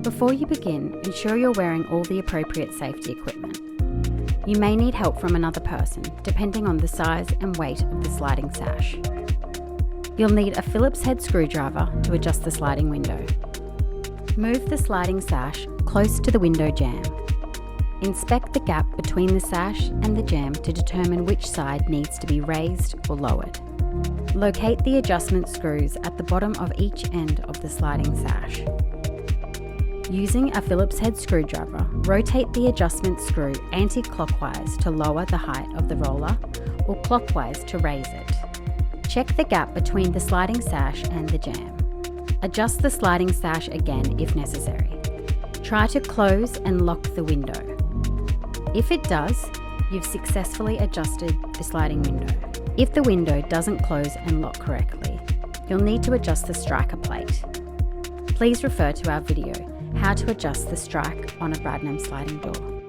Before you begin, ensure you're wearing all the appropriate safety equipment. You may need help from another person, depending on the size and weight of the sliding sash. You'll need a Phillips head screwdriver to adjust the sliding window. Move the sliding sash close to the window jamb. Inspect the gap between the sash and the jamb to determine which side needs to be raised or lowered. Locate the adjustment screws at the bottom of each end of the sliding sash. Using a Phillips head screwdriver, rotate the adjustment screw anti-clockwise to lower the height of the roller or clockwise to raise it. Check the gap between the sliding sash and the jamb. Adjust the sliding sash again if necessary. Try to close and lock the window. If it does, you've successfully adjusted the sliding window. If the window doesn't close and lock correctly, you'll need to adjust the striker plate. Please refer to our video, How to Adjust the Strike on a Bradnam Sliding Door.